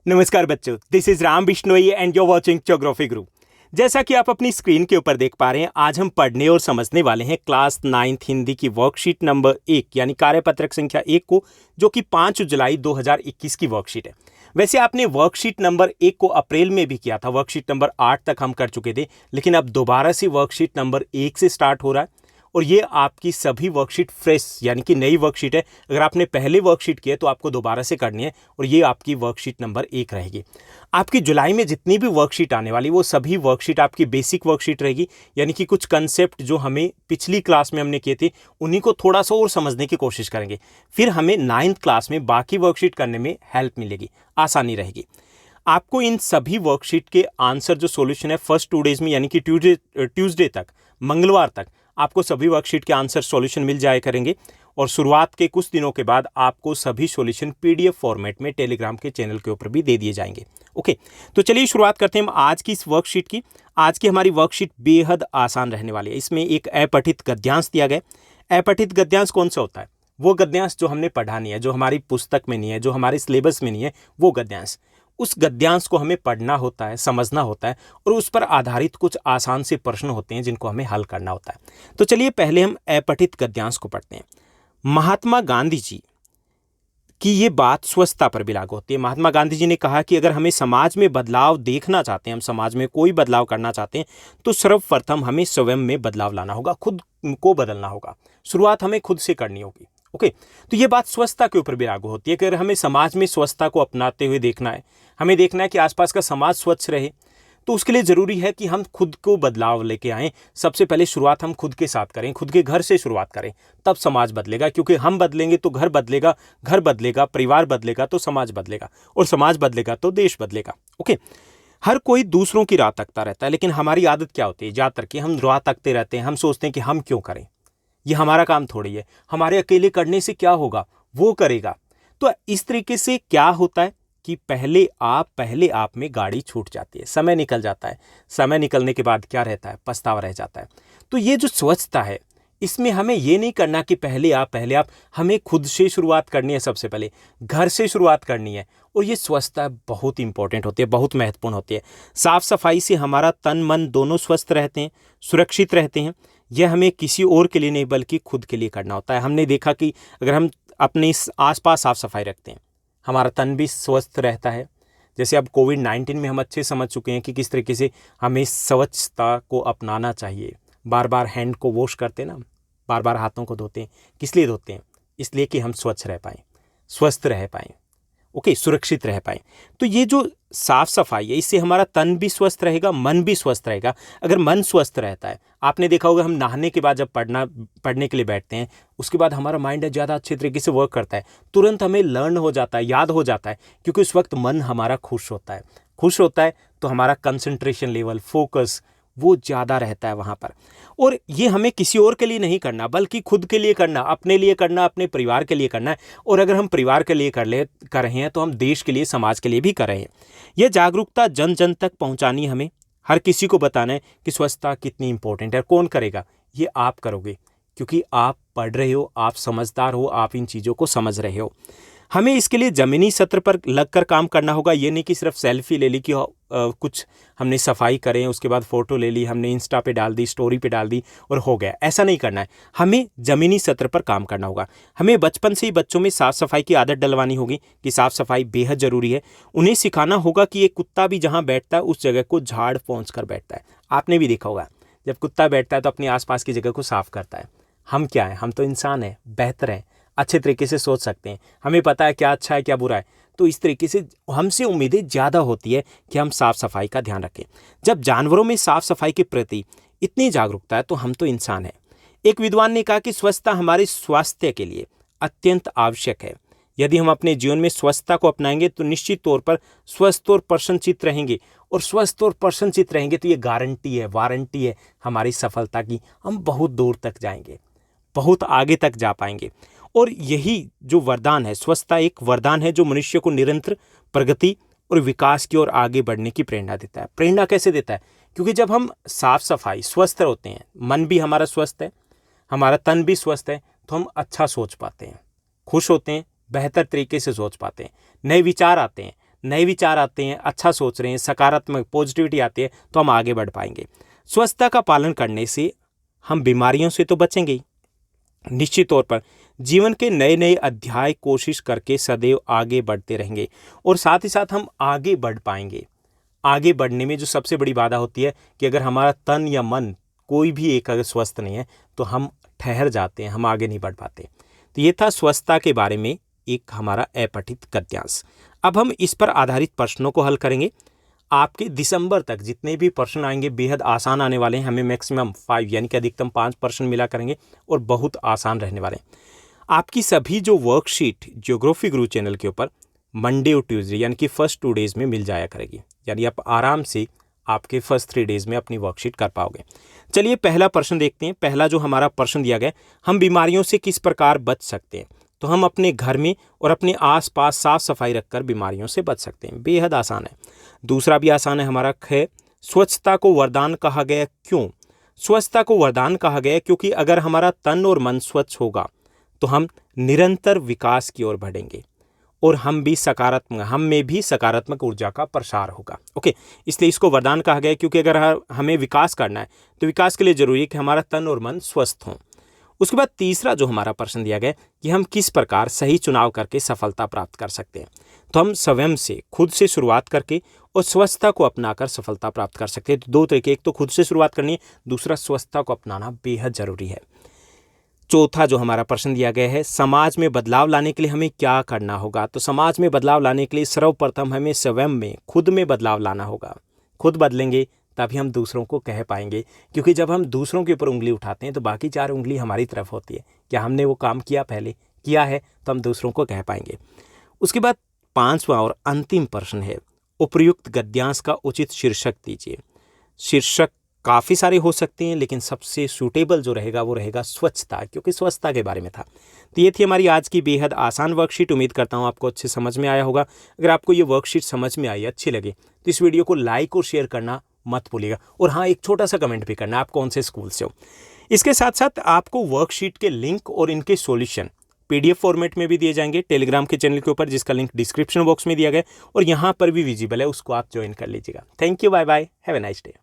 नमस्कार बच्चों, this is Ram Bishnoi and you watching geography group. जैसा कि आप अपनी स्क्रीन के ऊपर देख पा रहे हैं, आज हम पढ़ने और समझने वाले हैं क्लास 9th हिंदी की वर्कशीट नंबर 1 यानी कार्यपत्रक संख्या 1 को, जो कि 5 जुलाई 2021 की वर्कशीट है। वैसे आपने वर्कशीट नंबर 1 को अप्रैल में भी किया था, वर्कशीट नंबर 8 तक हम कर चुके थे, लेकिन अब दोबारा से वर्कशीट नंबर 1 से स्टार्ट हो रहा है और ये आपकी सभी वर्कशीट फ्रेश यानी कि नई वर्कशीट है। अगर आपने पहले वर्कशीट की है तो आपको दोबारा से करनी है और ये आपकी वर्कशीट नंबर 1 रहेगी। आपकी जुलाई में जितनी भी वर्कशीट आने वाली वो सभी वर्कशीट आपकी बेसिक वर्कशीट रहेगी, यानी कि कुछ कंसेप्ट जो हमें पिछली क्लास में हमने किए थे उन्हीं को थोड़ा सा और समझने की कोशिश करेंगे। फिर हमें 9th क्लास में बाकी वर्कशीट करने में हेल्प मिलेगी, आसानी रहेगी। आपको इन सभी वर्कशीट के आंसर जो सॉल्यूशन है फर्स्ट 2 डेज में यानी कि ट्यूसडे तक, मंगलवार तक आपको सभी वर्कशीट के आंसर सॉल्यूशन मिल जाया करेंगे और शुरुआत के कुछ दिनों के बाद आपको सभी सॉल्यूशन पीडीएफ फॉर्मेट में टेलीग्राम के चैनल के ऊपर भी दे दिए जाएंगे। ओके, तो चलिए शुरुआत करते हैं हम आज की इस वर्कशीट की। आज की हमारी वर्कशीट बेहद आसान रहने वाली है। इसमें एक अपठित गद्यांश दिया गया। अपठित गद्यांश कौन सा होता है? वो गद्यांश जो हमने पढ़ा नहीं है, जो हमारी पुस्तक में नहीं है, जो हमारे सिलेबस में नहीं है, वो गद्यांश। उस गद्यांश को हमें पढ़ना होता है, समझना होता है और उस पर आधारित कुछ आसान से प्रश्न होते हैं जिनको हमें हल करना होता है। तो चलिए पहले हम अपठित गद्यांश को पढ़ते हैं। महात्मा गांधी जी की ये बात स्वच्छता पर भी लागू होती है। महात्मा गांधी जी ने कहा कि अगर हमें समाज में बदलाव देखना चाहते हैं, हम समाज में कोई बदलाव करना चाहते हैं, तो सर्वप्रथम हमें स्वयं में बदलाव लाना होगा, खुद को बदलना होगा। शुरुआत हमें खुद से करनी होगी। ओके, तो ये बात स्वच्छता के ऊपर भी लागू होती है कि अगर हमें समाज में स्वच्छता को अपनाते हुए देखना है, हमें देखना है कि आसपास का समाज स्वच्छ रहे, तो उसके लिए ज़रूरी है कि हम खुद को बदलाव लेके आएँ। सबसे पहले शुरुआत हम खुद के साथ करें, खुद के घर से शुरुआत करें, तब समाज बदलेगा। क्योंकि हम बदलेंगे तो घर बदलेगा, घर बदलेगा, परिवार बदलेगा तो समाज बदलेगा और समाज बदलेगा तो देश बदलेगा। ओके, हर कोई दूसरों की राह तकता रहता है, लेकिन हमारी आदत क्या होती है? ज़्यादातर कि हम राह तकते रहते हैं। हम सोचते हैं कि हम क्यों करें, ये हमारा काम थोड़ी है, हमारे अकेले करने से क्या होगा, वो करेगा। तो इस तरीके से क्या होता है कि पहले आप में गाड़ी छूट जाती है, समय निकल जाता है। समय निकलने के बाद क्या रहता है? पछतावा रह जाता है। तो ये जो स्वच्छता है, इसमें हमें ये नहीं करना कि पहले आप, हमें खुद से शुरुआत करनी है। सबसे पहले घर से शुरुआत करनी है और ये स्वच्छता बहुत इंपॉर्टेंट होती है, बहुत महत्वपूर्ण होती है। साफ सफाई से हमारा तन मन दोनों स्वस्थ रहते हैं, सुरक्षित रहते हैं। यह हमें किसी और के लिए नहीं बल्कि खुद के लिए करना होता है। हमने देखा कि अगर हम अपने आसपास साफ सफाई रखते हैं, हमारा तन भी स्वस्थ रहता है। जैसे अब कोविड-19 में हम अच्छे समझ चुके हैं कि किस तरीके से हमें स्वच्छता को अपनाना चाहिए। बार बार हैंड को वॉश करते हैं ना, बार बार हाथों को धोते हैं। किस लिए धोते हैं? इसलिए कि हम स्वच्छ रह पाएँ, स्वस्थ रह पाएँ, ओके, सुरक्षित रह पाएँ। तो ये जो साफ सफाई है, इससे हमारा तन भी स्वस्थ रहेगा, मन भी स्वस्थ रहेगा। अगर मन स्वस्थ रहता है, आपने देखा होगा हम नहाने के बाद जब पढ़ने के लिए बैठते हैं, उसके बाद हमारा माइंड ज़्यादा अच्छे तरीके से वर्क करता है, तुरंत हमें लर्न हो जाता है, याद हो जाता है, क्योंकि उस वक्त मन हमारा खुश होता है। खुश होता है तो हमारा कंसंट्रेशन लेवल, फोकस वो ज़्यादा रहता है वहाँ पर। और ये हमें किसी और के लिए नहीं करना बल्कि खुद के लिए करना, अपने लिए करना, अपने परिवार के लिए करना है। और अगर हम परिवार के लिए कर रहे हैं तो हम देश के लिए, समाज के लिए भी कर रहे हैं। यह जागरूकता जन जन तक पहुँचानी, हमें हर किसी को बताना है कि स्वच्छता कितनी इंपॉर्टेंट है। कौन करेगा? ये आप करोगे, क्योंकि आप पढ़ रहे हो, आप समझदार हो, आप इन चीज़ों को समझ रहे हो। हमें इसके लिए ज़मीनी सत्र पर लगकर काम करना होगा। ये नहीं कि सिर्फ सेल्फी ले ली कि कुछ हमने सफाई करें, उसके बाद फ़ोटो ले ली, हमने इंस्टा पे डाल दी, स्टोरी पे डाल दी और हो गया। ऐसा नहीं करना है। हमें ज़मीनी सत्र पर काम करना होगा। हमें बचपन से ही बच्चों में साफ़ सफाई की आदत डलवानी होगी कि साफ़ सफाई बेहद ज़रूरी है। उन्हें सिखाना होगा कि एक कुत्ता भी जहाँ बैठता है उस जगह को झाड़ पोंछ कर बैठता है। आपने भी देखा होगा, जब कुत्ता बैठता है तो अपने आसपास की जगह को साफ़ करता है। हम क्या हैं? हम तो इंसान हैं, बेहतर हैं, अच्छे तरीके से सोच सकते हैं, हमें पता है क्या अच्छा है क्या बुरा है। तो इस तरीके से हमसे उम्मीदें ज़्यादा होती है कि हम साफ़ सफाई का ध्यान रखें। जब जानवरों में साफ़ सफाई के प्रति इतनी जागरूकता है तो हम तो इंसान हैं। एक विद्वान ने कहा कि स्वच्छता हमारे स्वास्थ्य के लिए अत्यंत आवश्यक है। यदि हम अपने जीवन में स्वच्छता को अपनाएंगे तो निश्चित तौर पर स्वस्थ और प्रसन्नचित्त रहेंगे। और स्वस्थ और प्रसन्नचित्त रहेंगे तो ये गारंटी है, वारंटी है हमारी सफलता की। हम बहुत दूर तक जाएंगे, बहुत आगे तक जा पाएंगे। और यही जो वरदान है, स्वच्छता एक वरदान है जो मनुष्य को निरंतर प्रगति और विकास की ओर आगे बढ़ने की प्रेरणा देता है। प्रेरणा कैसे देता है? क्योंकि जब हम साफ सफाई, स्वस्थ होते हैं, मन भी हमारा स्वस्थ है, हमारा तन भी स्वस्थ है, तो हम अच्छा सोच पाते हैं, खुश होते हैं, बेहतर तरीके से सोच पाते हैं, नए विचार आते हैं, नए विचार आते हैं, अच्छा सोच रहे हैं, सकारात्मक पॉजिटिविटी आती है, तो हम आगे बढ़ पाएंगे। स्वच्छता का पालन करने से हम बीमारियों से तो बचेंगे ही, निश्चित तौर पर जीवन के नए नए अध्याय कोशिश करके सदैव आगे बढ़ते रहेंगे और साथ ही साथ हम आगे बढ़ पाएंगे। आगे बढ़ने में जो सबसे बड़ी बाधा होती है कि अगर हमारा तन या मन कोई भी एक अगर स्वस्थ नहीं है तो हम ठहर जाते हैं, हम आगे नहीं बढ़ पाते। तो ये था स्वच्छता के बारे में एक हमारा अपठित गद्यांश। अब हम इस पर आधारित प्रश्नों को हल करेंगे। आपके दिसंबर तक जितने भी प्रश्न आएंगे बेहद आसान आने वाले हैं। हमें मैक्सिमम 5 यानी कि अधिकतम 5 प्रश्न मिला करेंगे और बहुत आसान रहने वाले हैं। आपकी सभी जो वर्कशीट ज्योग्राफी गुरु चैनल के ऊपर मंडे और ट्यूसडे यानी कि फर्स्ट 2 डेज में मिल जाया करेगी, यानी आप आराम से आपके फर्स्ट 3 डेज में अपनी वर्कशीट कर पाओगे। चलिए पहला प्रश्न देखते हैं। पहला जो हमारा प्रश्न दिया गया, हम बीमारियों से किस प्रकार बच सकते हैं? तो हम अपने घर में और अपने आसपास साफ सफाई रखकर बीमारियों से बच सकते हैं। बेहद आसान है। दूसरा भी आसान है हमारा है, स्वच्छता को वरदान कहा गया क्यों? स्वच्छता को वरदान कहा गया क्योंकि अगर हमारा तन और मन स्वच्छ होगा तो हम निरंतर विकास की ओर बढ़ेंगे और हम में भी सकारात्मक ऊर्जा का प्रसार होगा। ओके, इसलिए इसको वरदान कहा गया क्योंकि अगर हमें विकास करना है तो विकास के लिए जरूरी है कि हमारा तन और मन स्वस्थ हों। उसके बाद तीसरा जो हमारा प्रश्न दिया गया कि हम किस प्रकार सही चुनाव करके सफलता प्राप्त कर सकते हैं? तो हम स्वयं से, खुद से शुरुआत करके और स्वच्छता को अपनाकर सफलता प्राप्त कर सकते हैं। तो 2 तरीके, एक तो खुद से शुरुआत करनी है, दूसरा स्वच्छता को अपनाना बेहद जरूरी है। चौथा जो हमारा प्रश्न दिया गया है, समाज में बदलाव लाने के लिए हमें क्या करना होगा? तो समाज में बदलाव लाने के लिए सर्वप्रथम हमें स्वयं में, खुद में बदलाव लाना होगा। खुद बदलेंगे तभी हम दूसरों को कह पाएंगे, क्योंकि जब हम दूसरों के ऊपर उंगली उठाते हैं तो बाकी 4 उंगली हमारी तरफ होती है। क्या हमने वो काम किया, पहले किया है, तो हम दूसरों को कह पाएंगे। उसके बाद 5वां और अंतिम प्रश्न है, उपयुक्त गद्यांश का उचित शीर्षक दीजिए। शीर्षक काफ़ी सारे हो सकते हैं लेकिन सबसे सूटेबल जो रहेगा वो रहेगा स्वच्छता, क्योंकि स्वच्छता के बारे में था। तो ये थी हमारी आज की बेहद आसान वर्कशीट। उम्मीद करता हूँ आपको अच्छे समझ में आया होगा। अगर आपको ये वर्कशीट समझ में आई, अच्छी लगे, तो इस वीडियो को लाइक और शेयर करना मत भूलिएगा। और हाँ, एक छोटा सा कमेंट भी करना, आप कौन से स्कूल से हो। इसके साथ साथ आपको वर्कशीट के लिंक और इनके सॉल्यूशन PDF फॉर्मेट में भी दिए जाएंगे टेलीग्राम के चैनल के ऊपर, जिसका लिंक डिस्क्रिप्शन बॉक्स में दिया गया और यहाँ पर भी विजिबल है, उसको आप ज्वाइन कर लीजिएगा। Thank you, bye bye, have a nice day.